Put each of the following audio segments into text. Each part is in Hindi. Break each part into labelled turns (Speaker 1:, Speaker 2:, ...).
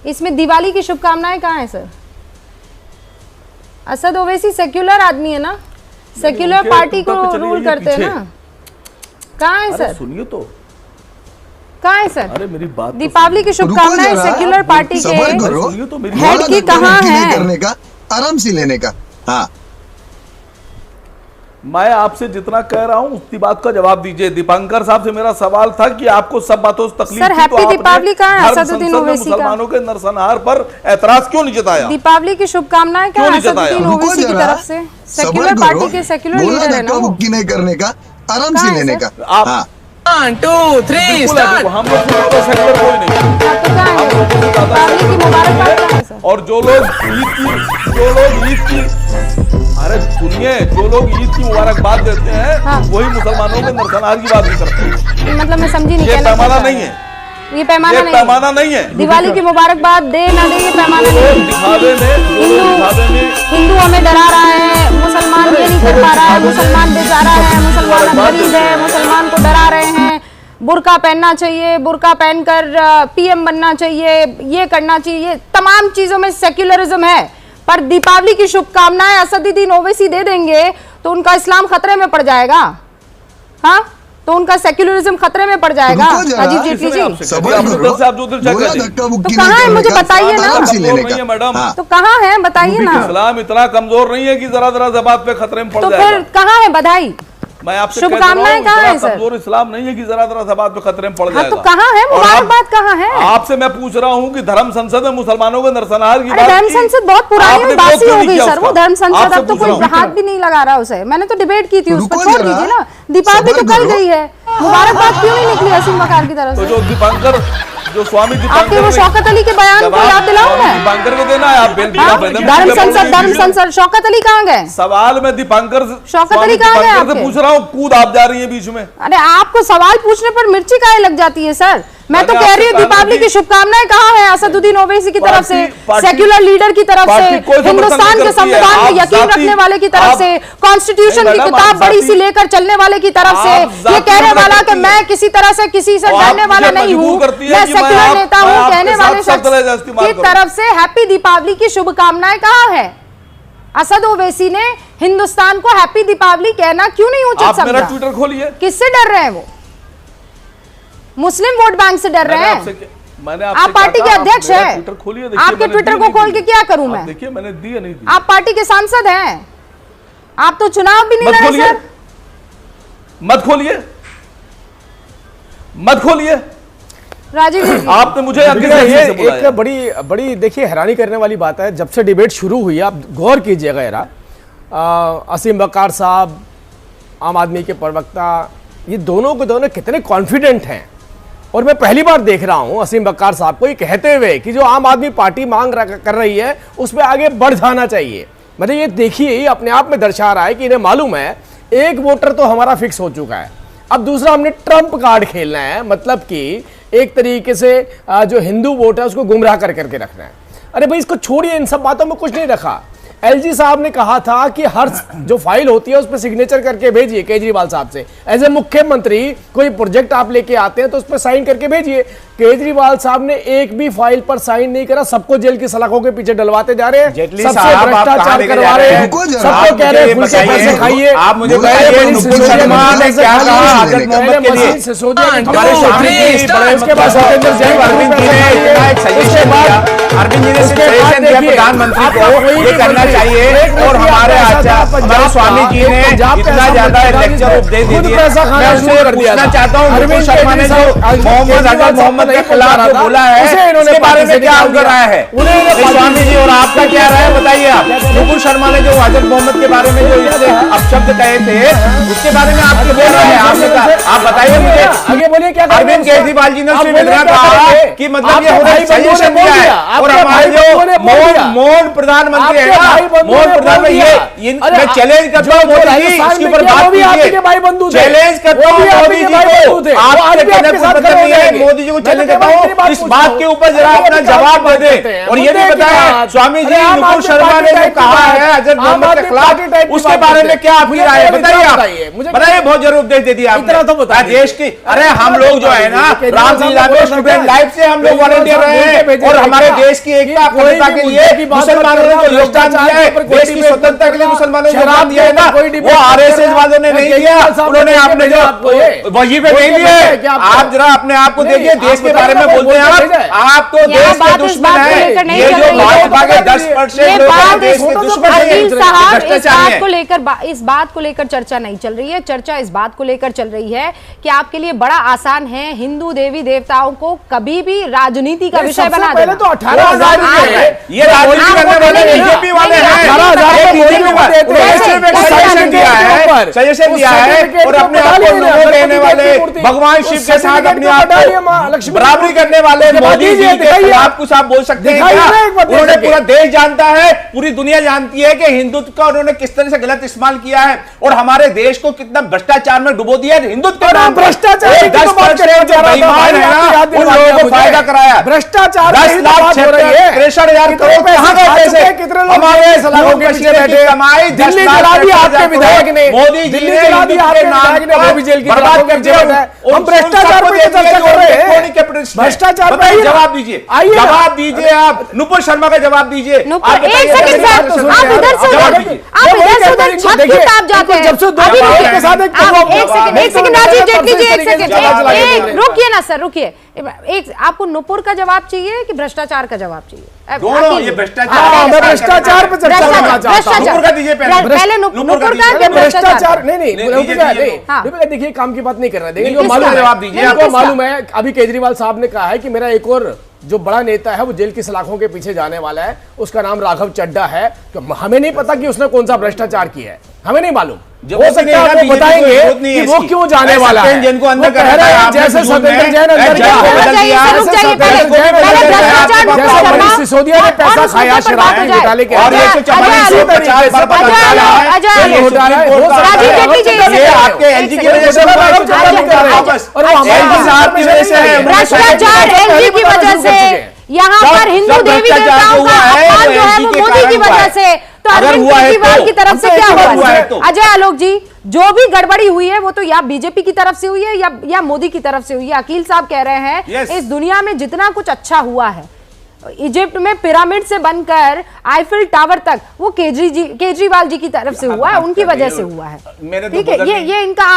Speaker 1: इसमें दिवाली की शुभकामनाएं कहाँ है सर? असद ओवैसी सेक्युलर आदमी है ना, सेक्युलर पार्टी को रूल करते हैं ना। कहाँ है सर?
Speaker 2: सुनिए तो,
Speaker 1: कहाँ है सर?
Speaker 2: अरे मेरी बात,
Speaker 1: दीपावली की शुभकामनाएं सेक्युलर पार्टी के हेड की कहाँ है?
Speaker 3: करने का, आराम से लेने का। हाँ,
Speaker 2: मैं आपसे जितना कह रहा हूँ उतनी बात का जवाब दीजिए। दीपांकर साहब से मेरा सवाल था कि आपको सब बातों से तकलीफ
Speaker 1: सर,
Speaker 2: थी,
Speaker 1: हैप्पी दीपावली कहाँ है असदुद्दीन ओवैसी का?
Speaker 2: मुसलमानों के नरसंहार पर ऐतराज क्यों नहीं जताया?
Speaker 1: दीपावली की शुभकामनाएं क्या है असदुद्दीन ओवैसी की तरफ से? सेक्युलर पार्टी के सेक्युलर लीडर है ना वो।
Speaker 3: धक्का नहीं करने का, आराम से लेने का।
Speaker 2: आप
Speaker 4: 1 2 3 स्टार्ट।
Speaker 2: हम लोग तो सेक्युलर कोई नहीं,
Speaker 1: दीपावली की मुबारकबाद कहाँ है सर?
Speaker 2: और जो लोग ईद की अरे सुनिए, जो लोग ईद की मुबारकबाद देते हैं
Speaker 1: हाँ।
Speaker 2: वही मुसलमानों के नरसंहार की बात नहीं करते।
Speaker 1: मतलब मैं समझी नहीं,
Speaker 2: ये पैमाना नहीं है,
Speaker 1: ये पैमाना नहीं है। दिवाली की मुबारकबाद दे ना दे ये पैमाना नहीं है।
Speaker 2: दिखावे में
Speaker 1: हिंदू हमें डरा रहा है, मुसलमान ये नहीं कर पा रहा है, मुसलमान बेचारा है, मुसलमान मरीज है, मुसलमान को डरा रहे हैं, बुर्का पहनना चाहिए, बुर्का पहनकर पीएम बनना चाहिए, ये करना चाहिए, तमाम चीजों में सेक्युलरिज्म है। पर दीपावली की शुभकामनाएं असदुद्दीन ओवैसी दे देंगे तो उनका इस्लाम खतरे में पड़ जाएगा। हाँ, तो उनका सेक्युलरिज्म खतरे में पड़ जाएगा। अजीब जेटली जी,
Speaker 3: तो
Speaker 1: कहाँ है मुझे बताइए ना,
Speaker 2: मैडम
Speaker 1: तो कहाँ है बताइए ना।
Speaker 2: इस्लाम इतना कमजोर नहीं है कि जरा जरा बात पे खतरे में पड़
Speaker 1: तो
Speaker 2: जाएगा।
Speaker 1: फिर कहाँ है बधाई?
Speaker 2: मैं आपसे
Speaker 1: शुभकामनाएं कहाँ है सर?
Speaker 2: कमजोर इस्लाम नहीं है कि जरा जरा बात पे खतरे में पड़
Speaker 1: हाँ,
Speaker 2: जाएगा।
Speaker 1: तो कहाँ है मुबारकबाद कहाँ है?
Speaker 2: आपसे मैं पूछ रहा हूँ कि धर्म संसद में मुसलमानों के नरसंहार की बात,
Speaker 1: धर्म संसद बहुत पुरानी और बासी हो गई सर। वो धर्म संसद अब तो कोई हाथ भी नहीं लगा रहा उसे। मैंने तो डिबेट की थी, उसको छोड़ दीजिए ना। दीपावली तो कल गई है, मुबारकबाद क्यों नहीं निकली असीम वकार की तरफ से?
Speaker 2: जो दीपांकर, जो स्वामी
Speaker 1: आपके वो शौकत अली के बयान को याद दिलाऊं मैं?
Speaker 2: दीपांकर को देना है आप।
Speaker 1: धर्म संसद शौकत अली कहाँ गए?
Speaker 2: सवाल में दीपांकर
Speaker 1: शौकत अली कहाँ गए आपके?
Speaker 2: पूछ रहा हूँ, कूद आप जा रही है बीच में।
Speaker 1: अरे आपको सवाल पूछने पर मिर्ची काहे लग जाती है सर? मैं तो कह रही हूँ दीपावली की शुभकामनाएं कहाँ है असदुद्दीन ओवैसी की तरफ से, सेक्युलर लीडर की तरफ से, हिंदुस्तान के संविधान में यकीन रखने वाले की तरफ से, कॉन्स्टिट्यूशन की किताब बड़ी सी लेकर चलने वाले की तरफ से, ये कहने वाला कि मैं किसी तरह से किसी से डरने वाला नहीं हूँ, मैं सेक्युलर नेता हूँ कहने वाले शख्स की तरफ से हैप्पी दीपावली की शुभकामनाएं कहाँ है? असद ओवैसी ने हिंदुस्तान को हैप्पी दीपावली कहना क्यों नहीं उचित समझा?
Speaker 2: मेरा ट्विटर खोलिए।
Speaker 1: किससे डर रहे हैं वो? मुस्लिम वोट बैंक से डर रहे हैं। आप पार्टी के अध्यक्ष हैं, आपके ट्विटर को खोल के क्या करूं मैं?
Speaker 2: देखिए मैंने दी या नहीं दी?
Speaker 1: आप पार्टी के सांसद हैं, आप तो चुनाव भी नहीं लड़े सर।
Speaker 2: मत खोलिए
Speaker 1: राजीव जी,
Speaker 2: आपने मुझे
Speaker 4: एक बड़ी देखिए हैरानी करने वाली बात है। जब से डिबेट शुरू हुई, आप गौर कीजिएगा जरा, असीम वकार साहब, आम आदमी के प्रवक्ता, ये दोनों के दोनों कितने कॉन्फिडेंट हैं। और मैं पहली बार देख रहा हूं असीम वकार साहब को ये कहते हुए कि जो आम आदमी पार्टी मांग कर रही है उस पर आगे बढ़ जाना चाहिए। मतलब ये देखिए, ये अपने आप में दर्शा रहा है कि इन्हें मालूम है एक वोटर तो हमारा फिक्स हो चुका है, अब दूसरा हमने ट्रंप कार्ड खेलना है। मतलब कि एक तरीके से जो हिंदू वोट है उसको गुमराह करके रखना है। अरे भाई इसको छोड़िए, इन सब बातों में कुछ नहीं रखा। एलजी साहब ने कहा था कि हर जो फाइल होती है उस पर सिग्नेचर करके भेजिए केजरीवाल साहब से। एज ए मुख्यमंत्री कोई प्रोजेक्ट आप लेके आते हैं तो उस पर साइन करके भेजिए। केजरीवाल साहब ने एक भी फाइल पर साइन नहीं करा, सबको जेल की सलाखों के पीछे डलवाते जा रहे हैं, सबसे भ्रष्टाचार करवा रहे हैं, सबको कह रहे हैं फुल के पैसे खाइए।
Speaker 5: आप मुझे बताइए नुपुर शर्मा ने क्या कहा आजाद मोहम्मद के लिए? हमारे स्वामी जी, इसके बाद सत्येंद्र जैन, अरविंद जी ने इतना एक सजेशन दिया, अरविंद जी ने सजेशन दिया प्रधानमंत्री को ये करना चाहिए। और हमारे हमारे स्वामी जी ने इतना ज्यादा लेक्चर उपदेश दे दिया। मैं उससे पूछना चाहता हूँ, नुपुर शर्मा ने जो मोहम्मद आजाद मोहम्मद के खिलाफ जो बोला है उसके बारे में क्या आपका राय है? स्वामी जी और आपका क्या राय है बताइए आप। नुपुर शर्मा ने जो आजाद मोहम्मद के बारे में जो इससे अपशब्द कहे थे उसके बारे में आपकी बोल रहे हैं, आप बताइए मुझे।
Speaker 4: आगे बोलिए क्या?
Speaker 5: अरविंद केजरीवाल जी ने उसमें कहा कि मतलब ये सजेशन दिया है और हमारे जो मोहन प्रधानमंत्री है ना, मोहन प्रधानमंत्री ये मैं चैलेंज करता हूँ मोदी जी इसके ऊपर बात कीजिए। चैलेंज करता हूँ मोदी जी को, आपके कहने को मतलब नहीं है, मोदी जी को चैलेंज करता हूँ इस बात के ऊपर जरा अपना जवाब दे दे। और ये भी बताया स्वामी जी, नुपुर शर्मा ने जो कहा है आजाद मोहम्मद के खिलाफ, उसके बारे में क्या आपकी राय है बताइए? आप बताइए, बहुत जरूर उपदेश दे दिया आपने। देश की अरे हम लोग जो है ना रामलीला में स्टूडेंट लाइफ से हम लोग वॉलंटियर रहे हैं और हमारे देश की एकता अखंडता के लिए मुसलमानों ने जो योगदान दिया है, देश की स्वतंत्रता के लिए मुसलमानों ने योगदान दिया है ना, वो आरएसएस वालों ने नहीं दिया। उन्होंने आपने जो वही पे नहीं लिए। आप जरा अपने आप को देखिए, देश के बारे में बोलते हैं आप तो देश के दुश्मन है। ये जो भाजपा के 10% लोग देश के दुश्मन
Speaker 1: है। इस बात को लेकर चर्चा नहीं चल रही है। चर्चा इस बात को लेकर चल रही है कि आपके लिए बड़ा आसान है हिंदू देवी देवताओं को कभी भी राजनीति का विषय बना देना।
Speaker 4: तो 18,000
Speaker 5: ये राजनीति करने वाले बीजेपी वाले हैं। सजेशन दिया है और अपने आप को लोगों कहने वाले, भगवान शिव के साथ अपने आप को बराबरी करने वाले मोदी जी के खिलाफ कुछ आप बोल सकते हैं क्या? उन्होंने पूरा देश जानता है, पूरी दुनिया जानती है कि हिंदुत्व का उन्होंने किस तरह से गलत इस्तेमाल किया है और हमारे देश को कितना भ्रष्टाचार में डुबो दिया। हिंदुत्व का भ्रष्टाचार 10% जो बेईमान है ना, उन लोगों को फायदा कराया।
Speaker 4: भ्रष्टाचार
Speaker 5: 10 लाख 63,000 करोड़ कहां गए पैसे? हमारे सलाखों के पीछे बैठे कमाई
Speaker 4: दिल्ली जला दी आपके विधायक ने,
Speaker 5: मोदी जी
Speaker 4: दिल्ली जला दी आपके विधायक ने, वो भी जेल की
Speaker 5: बर्बाद कर दिया।
Speaker 4: हम भ्रष्टाचार पर चर्चा कर रहे हैं। भ्रष्टाचार पर
Speaker 5: जवाब दीजिए, जवाब दीजिए। आप नुपुर शर्मा का जवाब दीजिए।
Speaker 1: एक सेकंड सर, आप इधर से उधर छत की ताप जाते हैं।
Speaker 4: जब से के साथ
Speaker 1: एक सेकंड राजीव जेटली जी, एक सेकंड रुकिए ना सर, रुकिए। एक आपको नुपुर का जवाब चाहिए कि भ्रष्टाचार का जवाब चाहिए?
Speaker 5: दोनों। ये भ्रष्टाचार
Speaker 4: पर चर्चा करना चाहता हूं।
Speaker 5: नुपुर का दीजिए
Speaker 1: पहले नुपुर का
Speaker 4: भ्रष्टाचार नहीं देखिए, काम की बात नहीं करना देंगे।
Speaker 5: जवाब दीजिए।
Speaker 4: आपको मालूम है अभी केजरीवाल साहब ने कहा है कि मेरा एक और जो बड़ा नेता है वो जेल की सलाखों के पीछे जाने वाला है, उसका नाम राघव चड्ढा है। तो हमें नहीं पता कि उसने कौन सा भ्रष्टाचार किया है, हमें नहीं मालूम। हो सकता है आपको बताएंगे कि वो क्यों जाने वाला है।
Speaker 5: जिनको अंदर कर
Speaker 4: रहा है जैसे सत्येंद्र जैन अंदर सिसोदिया ने पैसा खाया शराब के घोटाले के,
Speaker 5: आपके एलजी की वजह से,
Speaker 1: भ्रष्टाचार एलजी की वजह से, यहाँ पर हिंदू देवी देवताओं का अपमान जो है वो मोदी की वजह से। तो अरविंद केजरीवाल की तरफ से क्या हुआ है? अजय आलोक जी, जो भी गड़बड़ी हुई है वो तो या बीजेपी की तरफ से हुई है या मोदी की तरफ से हुई है। अकील साहब कह रहे हैं इस दुनिया में जितना कुछ अच्छा हुआ है, इजिप्ट में पिरामिड से बनकर आईफिल टावर तक, वो केजरीवाल जी की तरफ से हुआ है, उनकी वजह से हुआ है। ठीक है, ये इनका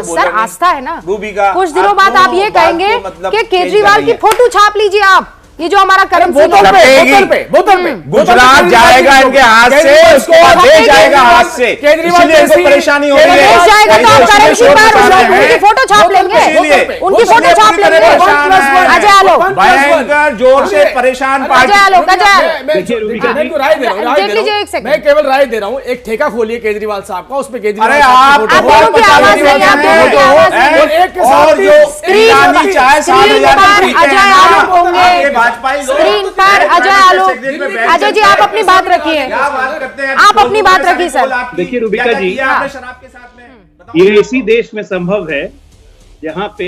Speaker 1: सर आस्था है ना। कुछ दिनों बाद आप ये कहेंगे कि केजरीवाल की फोटो छाप लीजिए आप, ये जो हमारा कर्म
Speaker 4: बोतल पे
Speaker 5: गुजरात जाएगा इनके हाथ से, उसको देश जाएगा हाथ से। केजरीवाल को परेशानी हो रही है,
Speaker 1: जाएगा तो आप करेंसी पर उनकी फोटो छाप लेंगे, उनकी फोटो छाप लेंगे। अजय आलोक
Speaker 5: भयंकर जोर से परेशान पार्टी।
Speaker 1: अजय आलोक,
Speaker 4: मैं केवल राय दे रहा हूँ। एक ठेका खोलिए केजरीवाल साहब का, उस पे केजरीवाल
Speaker 1: स्क्रीन पर अजय आलोक। अजय जी आप अपनी बात रखिए, आप अपनी बात रखिए सर।
Speaker 6: देखिए रूबिका जी, ये इसी देश में संभव है जहाँ पे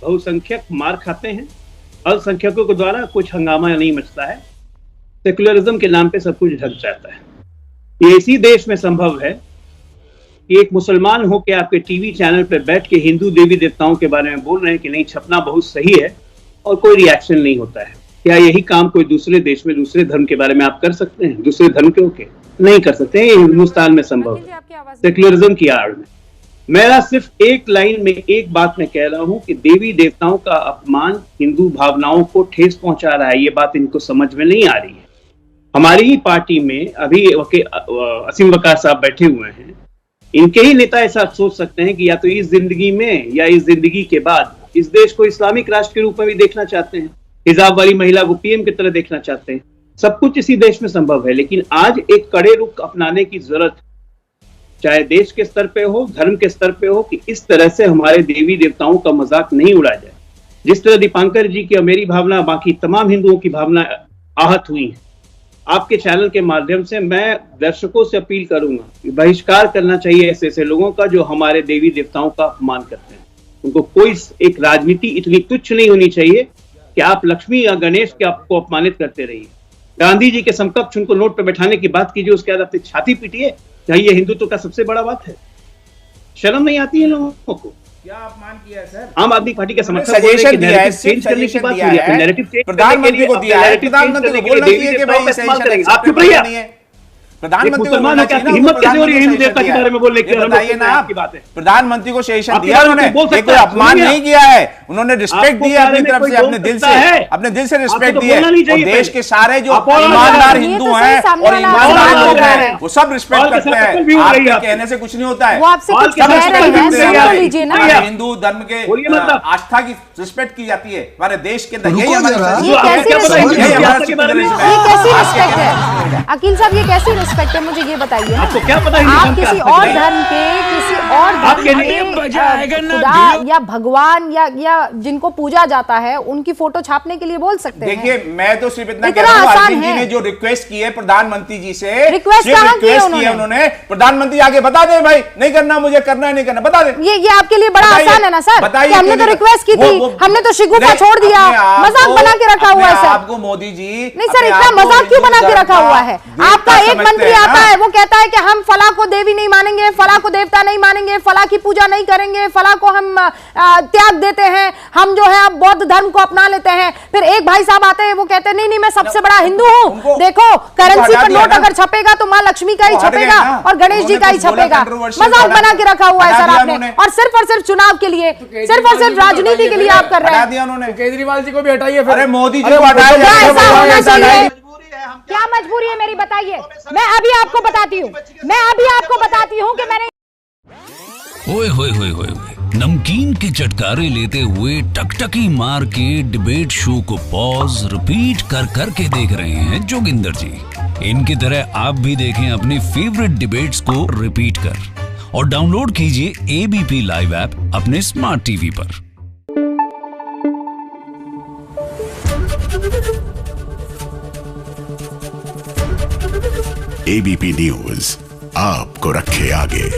Speaker 6: बहुसंख्यक मार खाते हैं, अल्पसंख्यकों के द्वारा कुछ हंगामा नहीं मचता है, सेकुलरिज्म के नाम पे सब कुछ ढक जाता है। ये इसी देश में संभव है कि एक मुसलमान हो के आपके टीवी चैनल पे बैठ के हिंदू देवी देवताओं के बारे में बोल रहे हैं कि नहीं छपना बहुत सही है और कोई रिएक्शन नहीं होता है। क्या यही काम कोई दूसरे देश में दूसरे धर्म के बारे में आप कर सकते हैं? दूसरे धर्म के होके नहीं कर सकते हैं। ये हिंदुस्तान में संभव है, सेकुलरिज्म की आड़ में। मेरा सिर्फ एक लाइन में एक बात मैं कह रहा हूं कि देवी देवताओं का अपमान हिंदू भावनाओं को ठेस पहुंचा रहा है। ये बात इनको समझ में नहीं आ रही है। हमारी ही पार्टी में अभी असीम वकार साहब बैठे हुए हैं, इनके ही नेता ऐसा सोच सकते हैं कि या तो इस जिंदगी में या इस जिंदगी के बाद इस देश को इस्लामिक राष्ट्र के रूप में भी देखना चाहते हैं, हिजाब वाली महिला को पीएम की तरह देखना चाहते हैं। सब कुछ इसी देश में संभव है, लेकिन आज एक कड़े रुख अपनाने की जरूरत, चाहे देश के स्तर पे हो, धर्म के स्तर पे हो, कि इस तरह से हमारे देवी देवताओं का मजाक नहीं उड़ाया जाए। जिस तरह दीपांकर जी की और मेरी भावना, बाकी तमाम हिंदुओं की भावना आहत हुई है, आपके चैनल के माध्यम से मैं दर्शकों से अपील करूंगा कि बहिष्कार करना चाहिए ऐसे ऐसे लोगों का जो हमारे देवी देवताओं का अपमान करते हैं। उनको कोई एक राजनीति इतनी तुच्छ नहीं होनी चाहिए कि आप लक्ष्मी या गणेश के आपको अपमानित करते रहिए। गांधी जी के समकक्ष उनको नोट पर बैठाने की बात कीजिए, उसके बाद अपनी छाती पीटिए। क्या ये हिंदुत्व का सबसे बड़ा बात है? शर्म नहीं आती है लोगों को?
Speaker 5: क्या अपमान किया है सर?
Speaker 6: आम आदमी पार्टी का समर्थक
Speaker 5: सजेशन दिया है,
Speaker 6: चेंज करने की बात
Speaker 5: दिया
Speaker 6: हुई है,
Speaker 5: है,
Speaker 6: नैरेटिव चेंज
Speaker 5: प्रधानमंत्री को दिया है, प्रधानमंत्री को बोलना चाहिए कि भाई सजेशन
Speaker 6: आप चुप रहिए।
Speaker 5: प्रधानमंत्री को
Speaker 6: मुसलमान है, क्या हिम्मत कैसे हो रही है हिंदू देवता के बारे में बोलने की?
Speaker 5: बताइए ना आप,
Speaker 6: की बात है।
Speaker 5: प्रधानमंत्री को सजेशन
Speaker 6: आपके
Speaker 5: दिया
Speaker 6: बारे में
Speaker 5: उन्होंने,
Speaker 6: बोल सकता
Speaker 5: ये कोई
Speaker 6: है,
Speaker 5: अपमान
Speaker 6: सुनिए।
Speaker 5: नहीं किया है, उन्होंने रिस्पेक्ट
Speaker 6: आपको
Speaker 5: दी है अपनी
Speaker 6: बारे में
Speaker 5: तरफ
Speaker 6: कोई
Speaker 5: से,
Speaker 6: बोल
Speaker 5: अपने दिल
Speaker 6: सकता है।
Speaker 5: से, अपने दिल से
Speaker 6: आपको
Speaker 5: रिस्पेक्ट
Speaker 6: तो
Speaker 5: दी है।
Speaker 6: बोलना नहीं
Speaker 5: और
Speaker 6: चाहिए
Speaker 5: देश
Speaker 6: फिर।
Speaker 5: के सारे जो
Speaker 6: आप और
Speaker 5: ईमानदार
Speaker 1: ये
Speaker 5: हिंदू
Speaker 1: तो सही
Speaker 5: हैं
Speaker 1: सामने
Speaker 5: और
Speaker 1: वाला
Speaker 5: ईमानदार
Speaker 1: बोल
Speaker 5: लोग
Speaker 1: रहा
Speaker 5: हैं,
Speaker 1: है।
Speaker 5: वो सब रिस्पेक्ट
Speaker 6: और के
Speaker 5: करते
Speaker 6: साथ
Speaker 5: हैं।
Speaker 6: भी हो रही है
Speaker 5: आपके कहने से कुछ नहीं होता है,
Speaker 1: वो आपसे
Speaker 6: और
Speaker 1: कुछ
Speaker 6: क्या
Speaker 1: कह
Speaker 6: respect
Speaker 1: रहे हैं,
Speaker 6: करते हैं
Speaker 1: सुन
Speaker 6: यार?
Speaker 1: तो लीजिए ना।
Speaker 6: बोलिए।
Speaker 5: हिंदू धर्म के
Speaker 6: बोलिए मतलब।
Speaker 5: आस्था की रिस्पेक्ट की जाती है हमारे देश के अंदर।
Speaker 3: रुको
Speaker 5: यही हमारी
Speaker 3: जरा।
Speaker 1: ये कैसी
Speaker 6: क्या पता
Speaker 1: रिस्पेक्ट
Speaker 6: हिंदू
Speaker 1: है?
Speaker 5: यही हमारा
Speaker 6: सियासत के बारे में?
Speaker 5: सिटीजनशिप
Speaker 1: ये
Speaker 5: है।
Speaker 1: कैसी
Speaker 5: आज के
Speaker 1: रिस्पेक्ट
Speaker 5: कहने
Speaker 1: है? अकील साहब, ये कैसी रिस्पेक्ट है, मुझे ये बताइए ना।
Speaker 6: आपको क्या पता हिंदू
Speaker 1: आप
Speaker 6: धर्म
Speaker 1: किसी
Speaker 6: क्या
Speaker 1: और
Speaker 6: है?
Speaker 1: धर्म के, किसी और
Speaker 6: आपके
Speaker 1: धर्म
Speaker 6: लिए
Speaker 1: के खुदा या भगवान या जिनको पूजा जाता है उनकी फोटो छापने के लिए बोल सकते हैं।
Speaker 5: देखिए, मैं तो सिर्फ इतना
Speaker 1: इतना
Speaker 5: कह रहा हूं,
Speaker 1: आसान
Speaker 5: अरविंद जी
Speaker 1: है।
Speaker 5: ने जो रिक्वेस्ट की है प्रधानमंत्री जी से,
Speaker 1: रिक्वेस्ट
Speaker 5: सिर्फ
Speaker 1: कहाँ की है
Speaker 5: रिक्वेस्ट की है उन्होंने, प्रधानमंत्री आगे बता दे भाई, नहीं करना मुझे, करना है नहीं करना, बता दे।
Speaker 1: ये आपके लिए बड़ा
Speaker 5: बताइए,
Speaker 1: आसान है ना सर,
Speaker 5: बताइए
Speaker 1: कि हमने
Speaker 5: क्यों
Speaker 1: तो
Speaker 5: नहीं-
Speaker 1: रिक्वेस्ट की थी, हमने तो शिगुफा
Speaker 5: नहीं,
Speaker 1: छोड़ दिया,
Speaker 5: अपने आप
Speaker 1: मजाक
Speaker 5: को-
Speaker 1: बना के रखा हुआ है
Speaker 5: अपने
Speaker 1: सर।
Speaker 5: आपको मोदी जी
Speaker 1: नहीं सर,
Speaker 5: अपने
Speaker 1: इतना
Speaker 5: आप को
Speaker 1: मजाक क्यों बना के
Speaker 5: हिंदू
Speaker 1: रखा
Speaker 5: धर्म
Speaker 1: हुआ
Speaker 5: का
Speaker 1: है?
Speaker 5: देवता
Speaker 1: आपका एक
Speaker 5: समझते
Speaker 1: मंत्री
Speaker 5: हैं
Speaker 1: आता
Speaker 5: ना।
Speaker 1: है, वो कहता है कि हम फला को देवी नहीं मानेंगे, फला को देवता नहीं मानेंगे, फला की पूजा नहीं करेंगे, फला को हम त्याग देते हैं, हम जो है अब बौद्ध धर्म को अपना लेते हैं। फिर एक भाई साहब आते हैं, वो कहते हैं नहीं नहीं मैं सबसे बड़ा हिंदू हूँ, देखो करेंसी पर नोट अगर छपेगा तो माँ लक्ष्मी का ही छपेगा और गणेश जी का ही छपेगा। मजाक बना के रखा हुआ है सर आपने, और सिर्फ चुनाव के लिए, सिर्फ राजनीति के लिए आप कर रहे
Speaker 5: हटा
Speaker 1: हैं।
Speaker 5: दिया उन्होंने।
Speaker 4: केजरीवाल जी को भी हटाइए फिर।
Speaker 5: अरे मोदी जी
Speaker 4: अरे
Speaker 5: को हटाया
Speaker 1: क्या
Speaker 5: जाए,
Speaker 1: ऐसा होना चाहिए?
Speaker 6: हम
Speaker 1: क्या मजबूरी है मेरी, बताइए। मैं अभी आपको बताती हूँ, मैं अभी आपको बताती हूँ कि मैंने
Speaker 7: ओए होए होए होए होए, नमकीन के चटकारे लेते हुए टकटकी मार के डिबेट शो को पॉज रिपीट कर करके देख रहे हैं जोगिंदर जी। इनकी तरह आप भी देखें अपनी फेवरेट डिबेट्स को रिपीट कर और डाउनलोड कीजिए एबीपी लाइव ऐप अपने स्मार्ट टीवी पर।
Speaker 8: एबीपी न्यूज आपको रखे आगे।